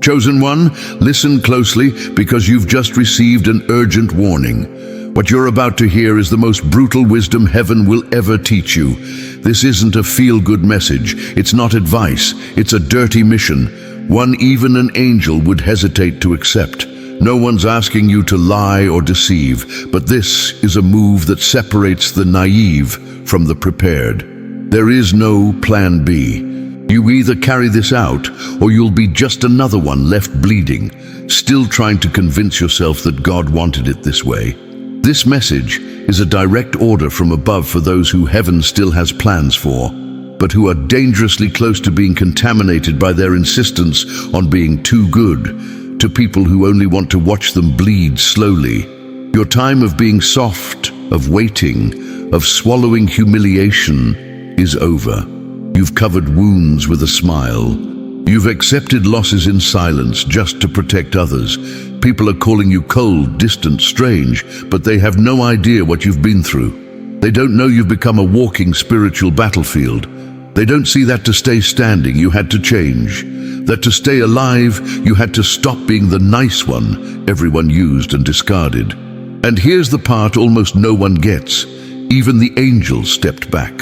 Chosen one, listen closely because you've just received an urgent warning. What you're about to hear is the most brutal wisdom heaven will ever teach you. This isn't a feel-good message. It's not advice. It's a dirty mission. One even an angel would hesitate to accept. No one's asking you to lie or deceive, but this is a move that separates the naive from the prepared. There is no plan B. You either carry this out, or you'll be just another one left bleeding, still trying to convince yourself that God wanted it this way. This message is a direct order from above for those who heaven still has plans for, but who are dangerously close to being contaminated by their insistence on being too good, to people who only want to watch them bleed slowly. Your time of being soft, of waiting, of swallowing humiliation is over. You've covered wounds with a smile. You've accepted losses in silence just to protect others. People are calling you cold, distant, strange, but they have no idea what you've been through. They don't know you've become a walking spiritual battlefield. They don't see that to stay standing, you had to change. That to stay alive, you had to stop being the nice one everyone used and discarded. And here's the part almost no one gets. Even the angels stepped back.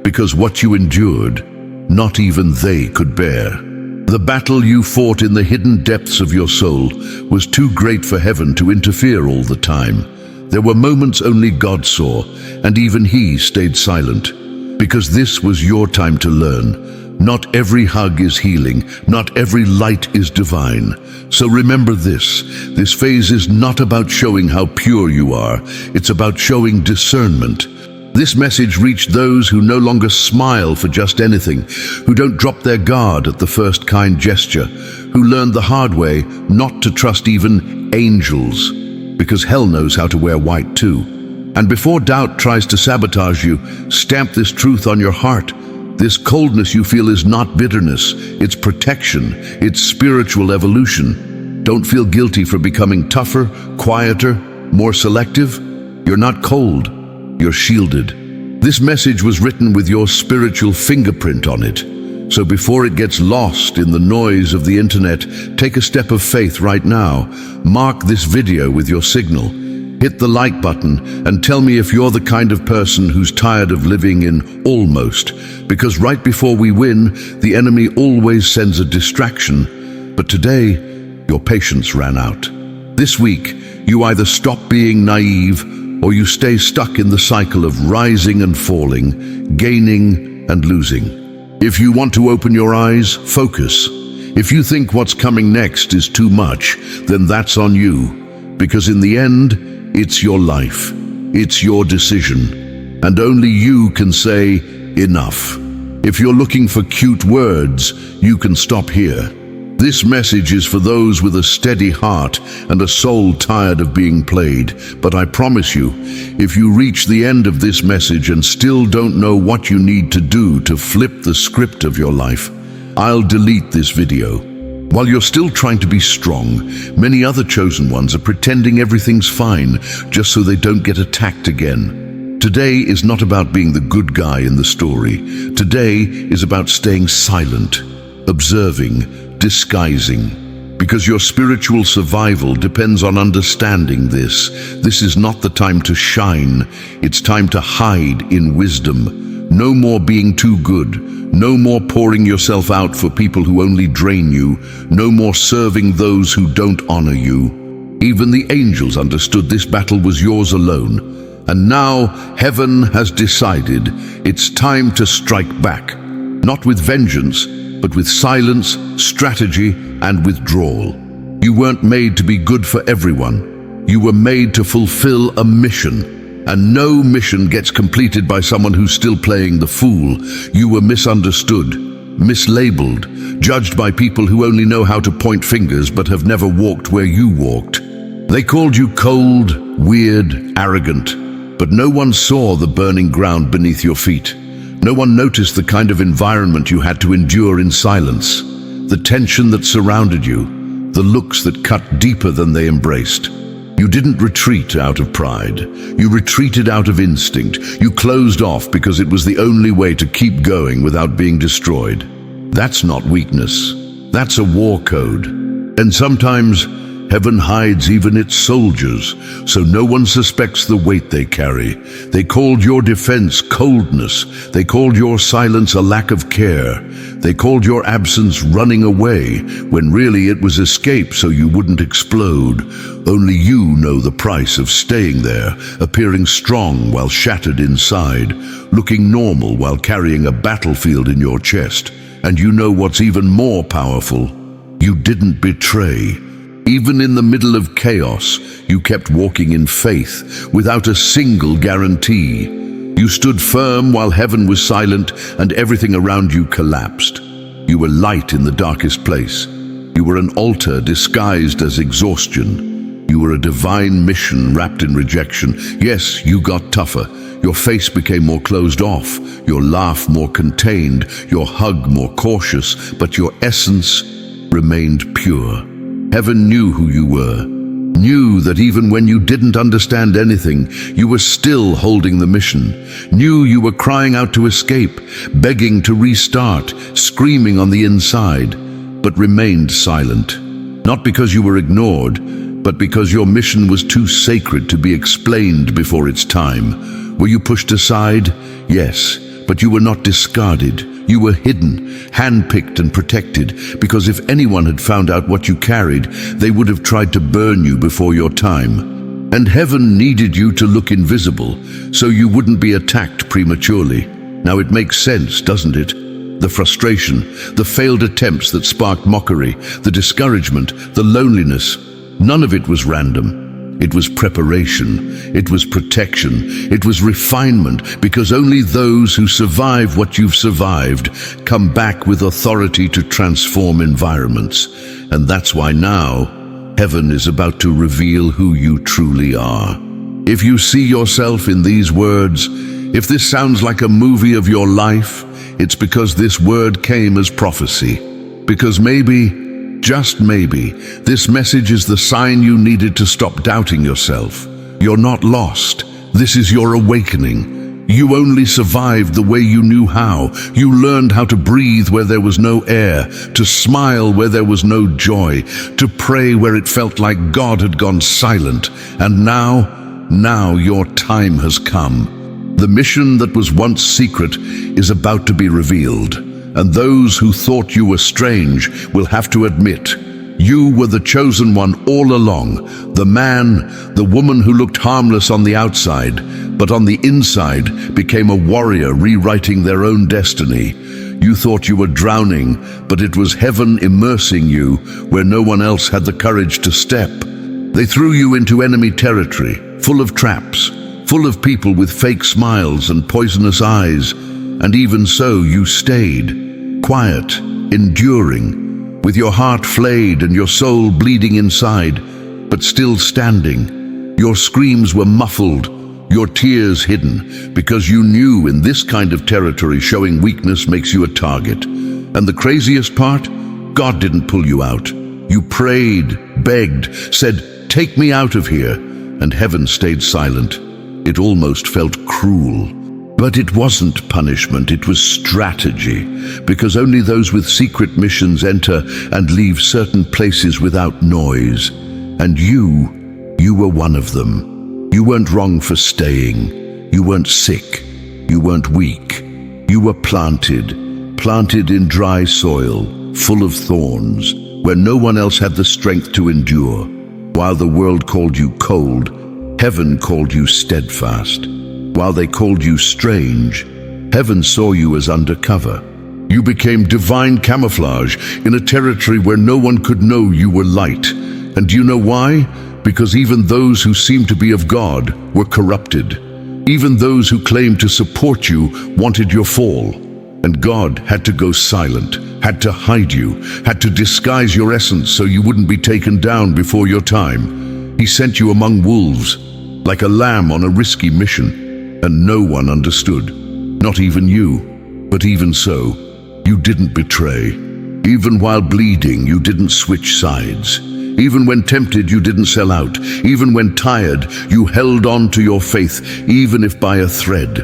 Because what you endured, not even they could bear. The battle you fought in the hidden depths of your soul was too great for heaven to interfere all the time. There were moments only God saw, and even He stayed silent. Because this was your time to learn. Not every hug is healing, not every light is divine. So remember this phase is not about showing how pure you are, it's about showing discernment. This message reached those who no longer smile for just anything, who don't drop their guard at the first kind gesture, who learned the hard way not to trust even angels, because hell knows how to wear white too. And before doubt tries to sabotage you, stamp this truth on your heart. This coldness you feel is not bitterness, it's protection, it's spiritual evolution. Don't feel guilty for becoming tougher, quieter, more selective. You're not cold. You're shielded. This message was written with your spiritual fingerprint on it. So before it gets lost in the noise of the internet, take a step of faith right now. Mark this video with your signal. Hit the like button and tell me if you're the kind of person who's tired of living in almost. Because right before we win, the enemy always sends a distraction. But today, your patience ran out. This week, you either stop being naive or you stay stuck in the cycle of rising and falling, gaining and losing. If you want to open your eyes, focus. If you think what's coming next is too much, then that's on you. Because in the end, it's your life. It's your decision. And only you can say, enough. If you're looking for cute words, you can stop here. This message is for those with a steady heart and a soul tired of being played. But I promise you, if you reach the end of this message and still don't know what you need to do to flip the script of your life, I'll delete this video. While you're still trying to be strong, many other chosen ones are pretending everything's fine just so they don't get attacked again. Today is not about being the good guy in the story. Today is about staying silent, observing, disguising. Because your spiritual survival depends on understanding this. This is not the time to shine. It's time to hide in wisdom. No more being too good. No more pouring yourself out for people who only drain you. No more serving those who don't honor you. Even the angels understood this battle was yours alone. And now heaven has decided it's time to strike back. Not with vengeance, but with silence, strategy, and withdrawal. You weren't made to be good for everyone. You were made to fulfill a mission. And no mission gets completed by someone who's still playing the fool. You were misunderstood, mislabeled, judged by people who only know how to point fingers but have never walked where you walked. They called you cold, weird, arrogant, but no one saw the burning ground beneath your feet. No one noticed the kind of environment you had to endure in silence, the tension that surrounded you, the looks that cut deeper than they embraced. You didn't retreat out of pride. You retreated out of instinct. You closed off because it was the only way to keep going without being destroyed. That's not weakness. That's a war code. And sometimes heaven hides even its soldiers, so no one suspects the weight they carry. They called your defense coldness. They called your silence a lack of care. They called your absence running away, when really it was escape so you wouldn't explode. Only you know the price of staying there, appearing strong while shattered inside, looking normal while carrying a battlefield in your chest. And you know what's even more powerful? You didn't betray. Even in the middle of chaos, you kept walking in faith, without a single guarantee. You stood firm while heaven was silent and everything around you collapsed. You were light in the darkest place. You were an altar disguised as exhaustion. You were a divine mission wrapped in rejection. Yes, you got tougher. Your face became more closed off, your laugh more contained, your hug more cautious, but your essence remained pure. Heaven knew who you were, knew that even when you didn't understand anything, you were still holding the mission, knew you were crying out to escape, begging to restart, screaming on the inside, but remained silent. Not because you were ignored, but because your mission was too sacred to be explained before its time. Were you pushed aside? Yes, but you were not discarded. You were hidden, handpicked and protected, because if anyone had found out what you carried, they would have tried to burn you before your time. And heaven needed you to look invisible, so you wouldn't be attacked prematurely. Now it makes sense, doesn't it? The frustration, the failed attempts that sparked mockery, the discouragement, the loneliness, none of it was random. It was preparation, it was protection, it was refinement, because only those who survive what you've survived come back with authority to transform environments. And that's why now, heaven is about to reveal who you truly are. If you see yourself in these words, if this sounds like a movie of your life, it's because this word came as prophecy. Because maybe, just maybe, this message is the sign you needed to stop doubting yourself. You're not lost. This is your awakening. You only survived the way you knew how. You learned how to breathe where there was no air, to smile where there was no joy, to pray where it felt like God had gone silent. And now your time has come. The mission that was once secret is about to be revealed. And those who thought you were strange will have to admit, you were the chosen one all along, the man, the woman who looked harmless on the outside, but on the inside became a warrior rewriting their own destiny. You thought you were drowning, but it was heaven immersing you where no one else had the courage to step. They threw you into enemy territory, full of traps, full of people with fake smiles and poisonous eyes, and even so you stayed. Quiet, enduring, with your heart flayed and your soul bleeding inside, but still standing. Your screams were muffled, your tears hidden, because you knew in this kind of territory showing weakness makes you a target. And the craziest part? God didn't pull you out. You prayed, begged, said, "Take me out of here," and heaven stayed silent. It almost felt cruel. But it wasn't punishment, it was strategy, because only those with secret missions enter and leave certain places without noise. And you were one of them. You weren't wrong for staying. You weren't sick. You weren't weak. You were planted in dry soil, full of thorns, where no one else had the strength to endure. While the world called you cold, heaven called you steadfast. While they called you strange, heaven saw you as undercover. You became divine camouflage in a territory where no one could know you were light. And do you know why? Because even those who seemed to be of God were corrupted. Even those who claimed to support you wanted your fall. And God had to go silent, had to hide you, had to disguise your essence so you wouldn't be taken down before your time. He sent you among wolves, like a lamb on a risky mission. And no one understood, not even you. But even so, you didn't betray. Even while bleeding, you didn't switch sides. Even when tempted, you didn't sell out. Even when tired, you held on to your faith, even if by a thread.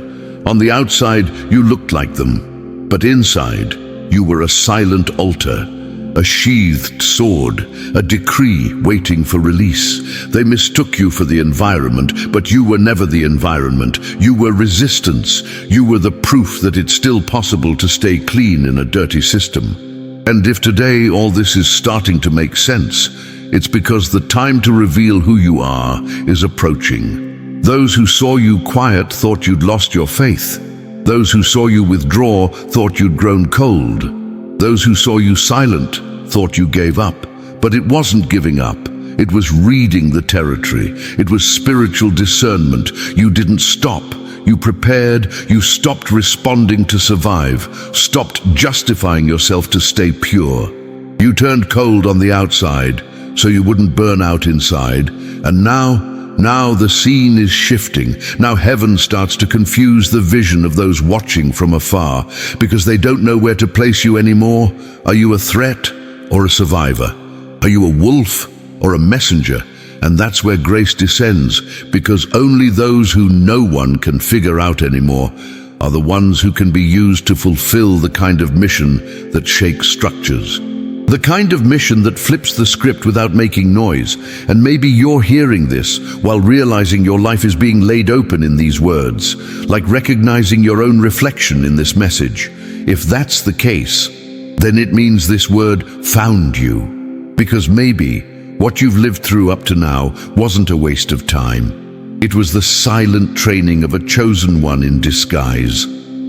On the outside, you looked like them. But inside, you were a silent altar. a sheathed sword, a decree waiting for release. They mistook you for the environment, but you were never the environment. You were resistance. You were the proof that it's still possible to stay clean in a dirty system. And if today all this is starting to make sense, it's because the time to reveal who you are is approaching. Those who saw you quiet thought you'd lost your faith. Those who saw you withdraw thought you'd grown cold. Those who saw you silent thought you gave up. But it wasn't giving up. It was reading the territory. It was spiritual discernment. You didn't stop. You prepared. You stopped responding to survive. Stopped justifying yourself to stay pure. You turned cold on the outside so you wouldn't burn out inside. And now the scene is shifting. Now heaven starts to confuse the vision of those watching from afar because they don't know where to place you anymore. Are you a threat or a survivor? Are you a wolf or a messenger? And that's where grace descends, because only those who no one can figure out anymore are the ones who can be used to fulfill the kind of mission that shakes structures. The kind of mission that flips the script without making noise. And maybe you're hearing this while realizing your life is being laid open in these words, like recognizing your own reflection in this message. If that's the case, then it means this word found you. Because maybe what you've lived through up to now wasn't a waste of time. It was the silent training of a chosen one in disguise,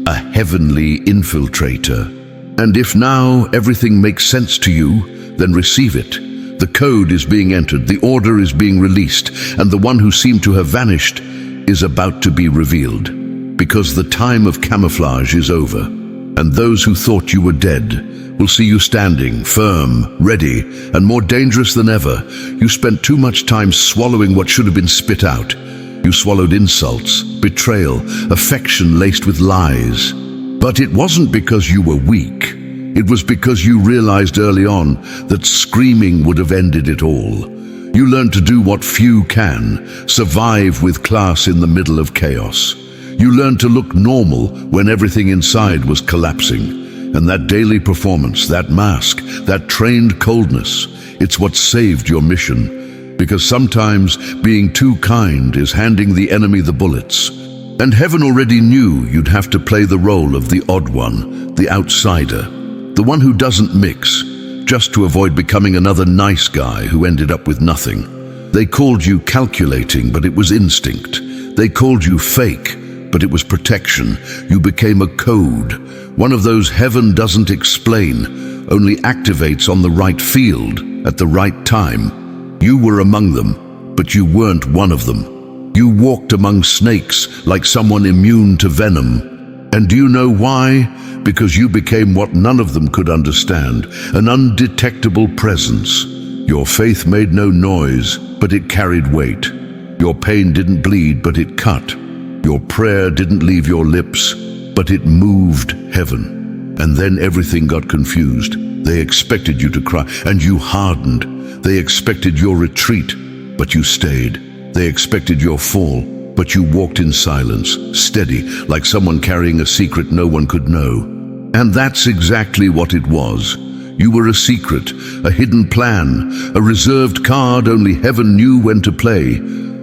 a heavenly infiltrator. And if now everything makes sense to you, then receive it. The code is being entered, the order is being released, and the one who seemed to have vanished is about to be revealed. Because the time of camouflage is over, and those who thought you were dead will see you standing, firm, ready, and more dangerous than ever. You spent too much time swallowing what should have been spit out. You swallowed insults, betrayal, affection laced with lies. But it wasn't because you were weak. It was because you realized early on that screaming would have ended it all. You learned to do what few can, survive with class in the middle of chaos. You learned to look normal when everything inside was collapsing. And that daily performance, that mask, that trained coldness, it's what saved your mission. Because sometimes being too kind is handing the enemy the bullets. And heaven already knew you'd have to play the role of the odd one, the outsider, the one who doesn't mix, just to avoid becoming another nice guy who ended up with nothing. They called you calculating, but it was instinct. They called you fake, but it was protection. You became a code, one of those heaven doesn't explain, only activates on the right field at the right time. You were among them, but you weren't one of them. You walked among snakes like someone immune to venom. And do you know why? Because you became what none of them could understand, an undetectable presence. Your faith made no noise, but it carried weight. Your pain didn't bleed, but it cut. Your prayer didn't leave your lips, but it moved heaven. And then everything got confused. They expected you to cry, and you hardened. They expected your retreat, but you stayed. They expected your fall, but you walked in silence, steady, like someone carrying a secret no one could know. And that's exactly what it was. You were a secret, a hidden plan, a reserved card only heaven knew when to play.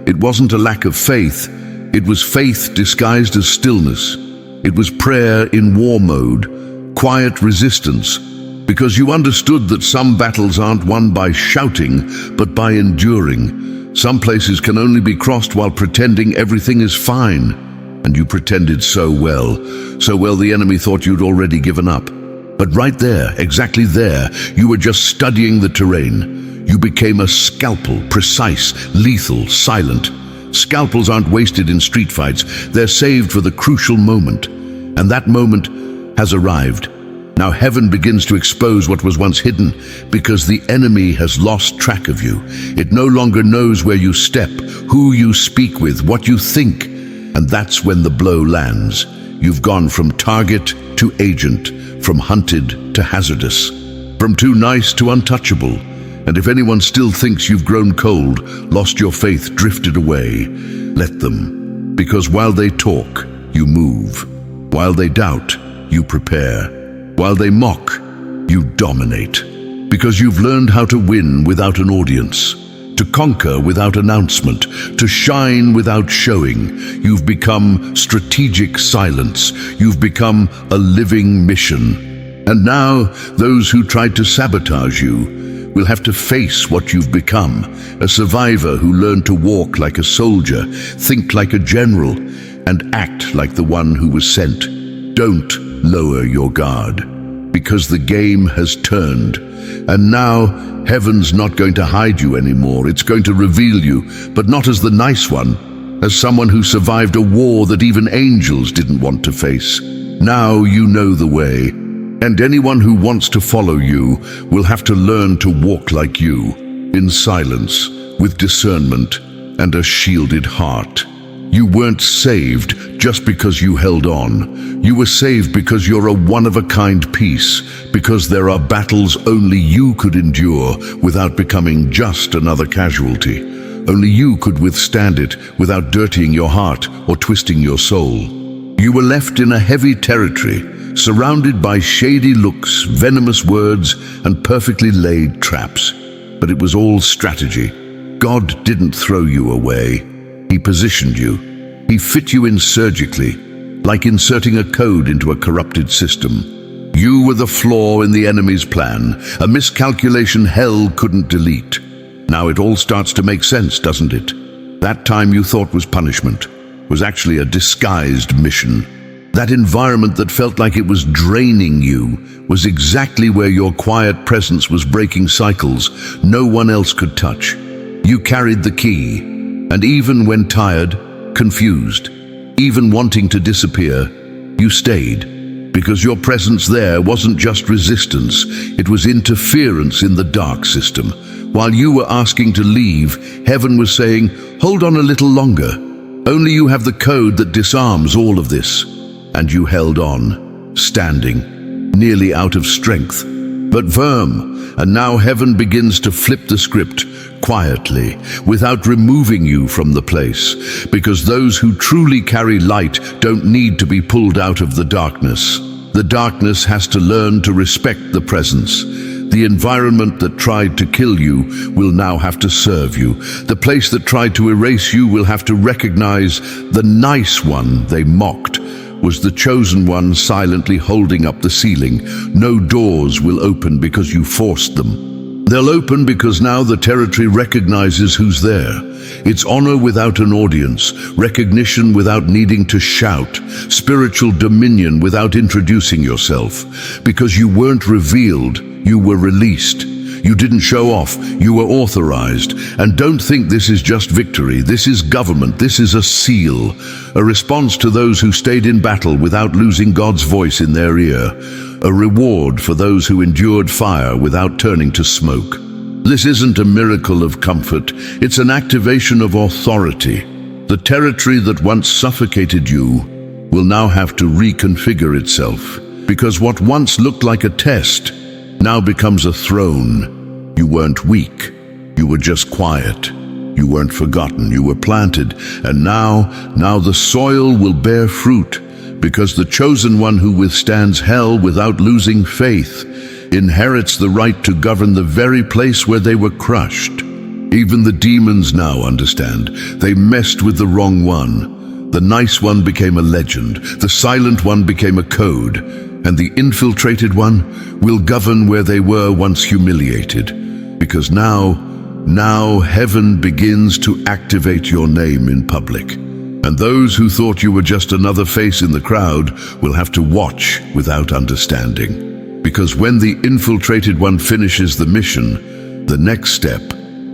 It wasn't a lack of faith. It was faith disguised as stillness. It was prayer in war mode, quiet resistance, because you understood that some battles aren't won by shouting, but by enduring. Some places can only be crossed while pretending everything is fine. And you pretended so well the enemy thought you'd already given up. But right there, exactly there, you were just studying the terrain. You became a scalpel, precise, lethal, silent. Scalpels aren't wasted in street fights. They're saved for the crucial moment. And that moment has arrived. Now heaven begins to expose what was once hidden, because the enemy has lost track of you. It no longer knows where you step, who you speak with, what you think. And that's when the blow lands. You've gone from target to agent, from hunted to hazardous, from too nice to untouchable. And if anyone still thinks you've grown cold, lost your faith, drifted away, let them. Because while they talk, you move. While they doubt, you prepare. While they mock, you dominate. because you've learned how to win without an audience, to conquer without announcement, to shine without showing. You've become strategic silence. You've become a living mission. And now, those who tried to sabotage you will have to face what you've become, a survivor who learned to walk like a soldier, think like a general, and act like the one who was sent. Don't lower your guard, because the game has turned. And now, heaven's not going to hide you anymore. It's going to reveal you, but not as the nice one, as someone who survived a war that even angels didn't want to face. Now you know the way, and anyone who wants to follow you will have to learn to walk like you, in silence, with discernment, and a shielded heart. You weren't saved just because you held on. You were saved because you're a one-of-a-kind piece, because there are battles only you could endure without becoming just another casualty. Only you could withstand it without dirtying your heart or twisting your soul. You were left in a heavy territory, surrounded by shady looks, venomous words, and perfectly laid traps. But it was all strategy. God didn't throw you away. He positioned you. He fit you in surgically, like inserting a code into a corrupted system. You were the flaw in the enemy's plan, a miscalculation hell couldn't delete. Now it all starts to make sense, doesn't it? That time you thought was punishment was actually a disguised mission. That environment that felt like it was draining you was exactly where your quiet presence was breaking cycles no one else could touch. You carried the key. And even when tired, confused, even wanting to disappear, you stayed, because your presence there wasn't just resistance, it was interference in the dark system. While you were asking to leave, heaven was saying, hold on a little longer. Only you have the code that disarms all of this. And you held on, standing, nearly out of strength, but firm. And now heaven begins to flip the script, quietly, without removing you from the place, because those who truly carry light don't need to be pulled out of the darkness. The darkness has to learn to respect the presence. The environment that tried to kill you will now have to serve you. The place that tried to erase you will have to recognize the nice one they mocked was the chosen one silently holding up the ceiling. No doors will open because you forced them. They'll open because now the territory recognizes who's there. It's honor without an audience, recognition without needing to shout, spiritual dominion without introducing yourself. Because you weren't revealed, you were released. You didn't show off, you were authorized. And don't think this is just victory. This is government. This is a seal, a response to those who stayed in battle without losing God's voice in their ear, a reward for those who endured fire without turning to smoke. This isn't a miracle of comfort. It's an activation of authority. The territory that once suffocated you will now have to reconfigure itself, because what once looked like a test now becomes a throne. You weren't weak. You were just quiet. You weren't forgotten. You were planted. And now the soil will bear fruit, because the chosen one who withstands hell without losing faith inherits the right to govern the very place where they were crushed. Even the demons now understand. They messed with the wrong one. The nice one became a legend. The silent one became a code. And the infiltrated one will govern where they were once humiliated. Because now heaven begins to activate your name in public. And those who thought you were just another face in the crowd will have to watch without understanding. Because when the infiltrated one finishes the mission, the next step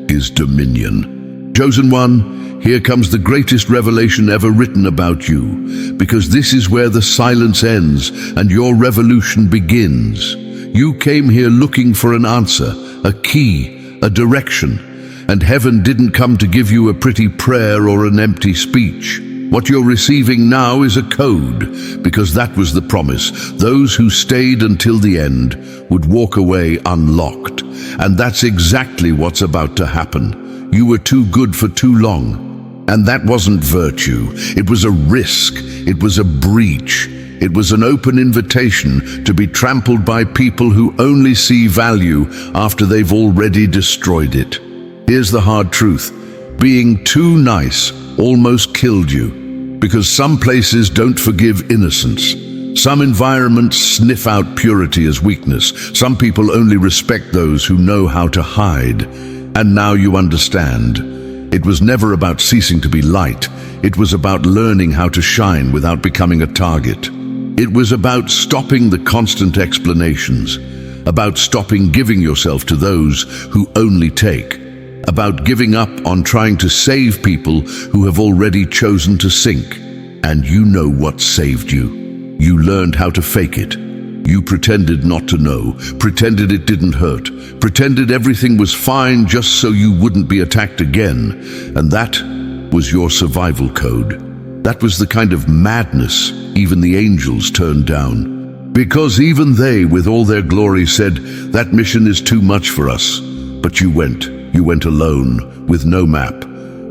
is dominion. Chosen one, here comes the greatest revelation ever written about you, because this is where the silence ends and your revolution begins. You came here looking for an answer, a key, a direction, and heaven didn't come to give you a pretty prayer or an empty speech. What you're receiving now is a code, because that was the promise. Those who stayed until the end would walk away unlocked. And that's exactly what's about to happen. You were too good for too long. And that wasn't virtue. It was a risk. It was a breach. It was an open invitation to be trampled by people who only see value after they've already destroyed it. Here's the hard truth. Being too nice almost killed you, because some places don't forgive innocence. Some environments sniff out purity as weakness. Some people only respect those who know how to hide. And now you understand. It was never about ceasing to be light. It was about learning how to shine without becoming a target. It was about stopping the constant explanations, about stopping giving yourself to those who only take, about giving up on trying to save people who have already chosen to sink. And you know what saved you. You learned how to fake it. You pretended not to know, pretended it didn't hurt, pretended everything was fine just so you wouldn't be attacked again. And that was your survival code. That was the kind of madness even the angels turned down. Because even they, with all their glory, said, that mission is too much for us. But you went alone, with no map,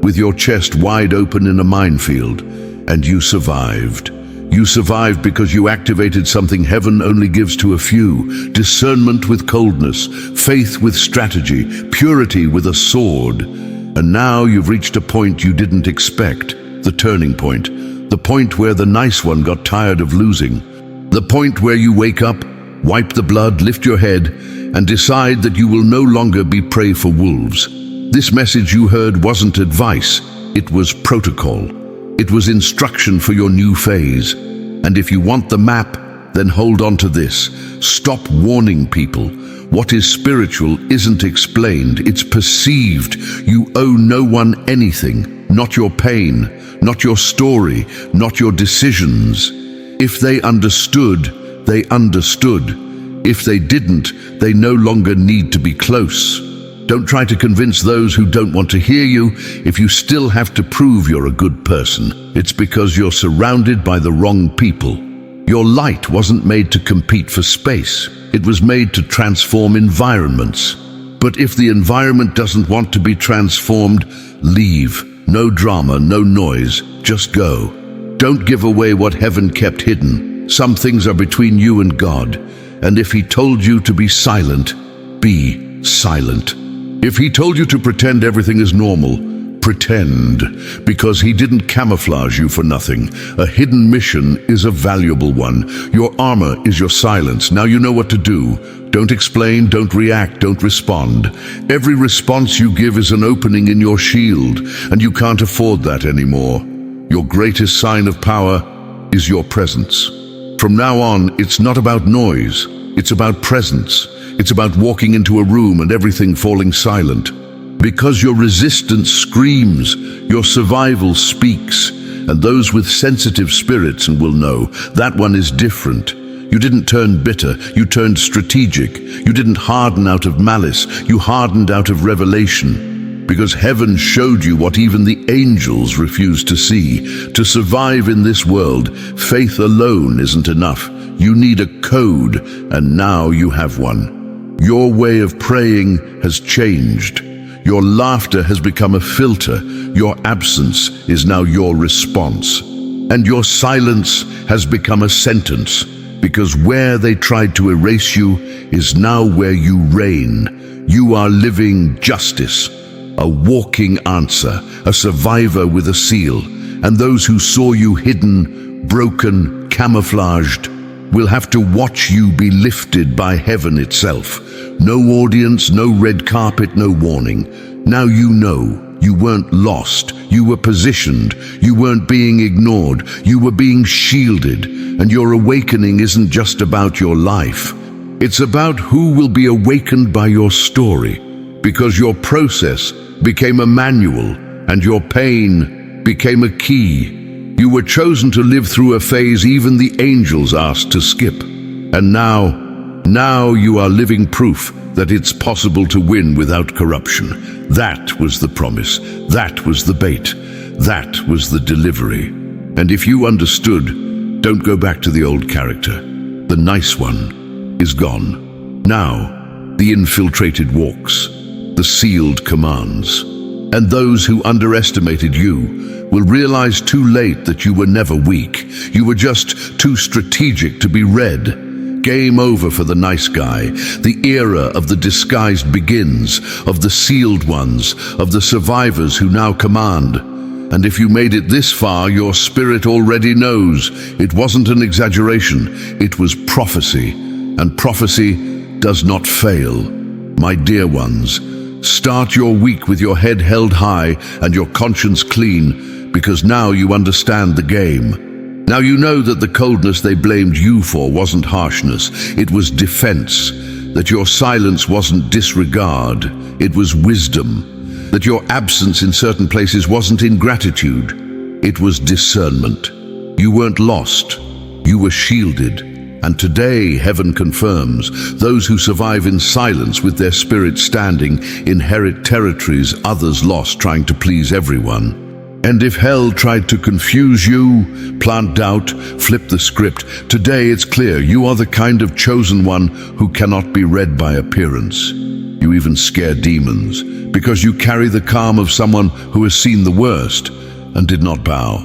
with your chest wide open in a minefield, and you survived. You survived because you activated something heaven only gives to a few: discernment with coldness, faith with strategy, purity with a sword. And now you've reached a point you didn't expect, the turning point, the point where the nice one got tired of losing, the point where you wake up, wipe the blood, lift your head, and decide that you will no longer be prey for wolves. This message you heard wasn't advice, it was protocol. It was instruction for your new phase. And if you want the map, then hold on to this. Stop warning people. What is spiritual isn't explained, it's perceived. You owe no one anything, not your pain, not your story, not your decisions. If they understood, they understood. If they didn't, they no longer need to be close. Don't try to convince those who don't want to hear you. If you still have to prove you're a good person, it's because you're surrounded by the wrong people. Your light wasn't made to compete for space. It was made to transform environments. But if the environment doesn't want to be transformed, leave. No drama, no noise, just go. Don't give away what heaven kept hidden. Some things are between you and God. And if He told you to be silent, be silent. If He told you to pretend everything is normal, pretend, because He didn't camouflage you for nothing. A hidden mission is a valuable one. Your armor is your silence. Now you know what to do. Don't explain, don't react, don't respond. Every response you give is an opening in your shield, and you can't afford that anymore. Your greatest sign of power is your presence. From now on, it's not about noise, it's about presence. It's about walking into a room and everything falling silent. Because your resistance screams, your survival speaks, and those with sensitive spirits will know that one is different. You didn't turn bitter, you turned strategic. You didn't harden out of malice, you hardened out of revelation. Because heaven showed you what even the angels refused to see. To survive in this world, faith alone isn't enough. You need a code, and now you have one. Your way of praying has changed. Your laughter has become a filter. Your absence is now your response. And your silence has become a sentence, because where they tried to erase you is now where you reign. You are living justice, a walking answer, a survivor with a seal. And those who saw you hidden, broken, camouflaged, will have to watch you be lifted by heaven itself. No audience, no red carpet, no warning. Now you know you weren't lost. You were positioned. You weren't being ignored. You were being shielded. And your awakening isn't just about your life. It's about who will be awakened by your story. Because your process became a manual, and your pain became a key. You were chosen to live through a phase even the angels asked to skip. And now you are living proof that it's possible to win without corruption. That was the promise. That was the bait. That was the delivery. And if you understood, don't go back to the old character. The nice one is gone. Now, the infiltrated walks, the sealed commands. And those who underestimated you will realize too late that you were never weak. You were just too strategic to be read. Game over for the nice guy. The era of the disguised begins, of the sealed ones, of the survivors who now command. And if you made it this far, your spirit already knows. It wasn't an exaggeration, it was prophecy. And prophecy does not fail. My dear ones, start your week with your head held high and your conscience clean, because now you understand the game. Now you know that the coldness they blamed you for wasn't harshness, it was defense. That your silence wasn't disregard, it was wisdom. That your absence in certain places wasn't ingratitude, it was discernment. You weren't lost, you were shielded. And today, heaven confirms, those who survive in silence with their spirit standing inherit territories others lost trying to please everyone. And if hell tried to confuse you, plant doubt, flip the script, today it's clear you are the kind of chosen one who cannot be read by appearance. You even scare demons, because you carry the calm of someone who has seen the worst and did not bow.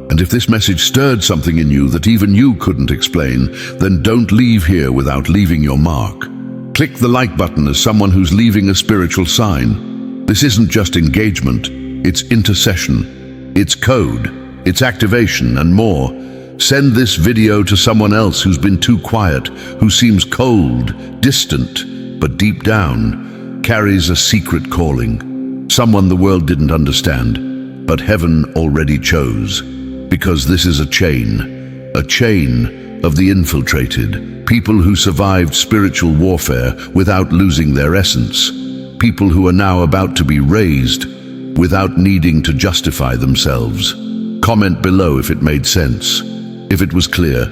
And if this message stirred something in you that even you couldn't explain, then don't leave here without leaving your mark. Click the like button as someone who's leaving a spiritual sign. This isn't just engagement, it's intercession. It's code, it's activation, and more. Send this video to someone else who's been too quiet, who seems cold, distant, but deep down carries a secret calling. Someone the world didn't understand, but heaven already chose. Because this is a chain of the infiltrated, people who survived spiritual warfare without losing their essence, people who are now about to be raised without needing to justify themselves. Comment below if it made sense, if it was clear,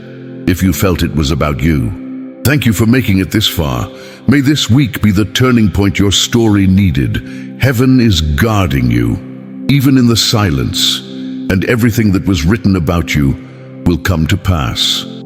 if you felt it was about you. Thank you for making it this far. May this week be the turning point your story needed. Heaven is guarding you, even in the silence, and everything that was written about you will come to pass.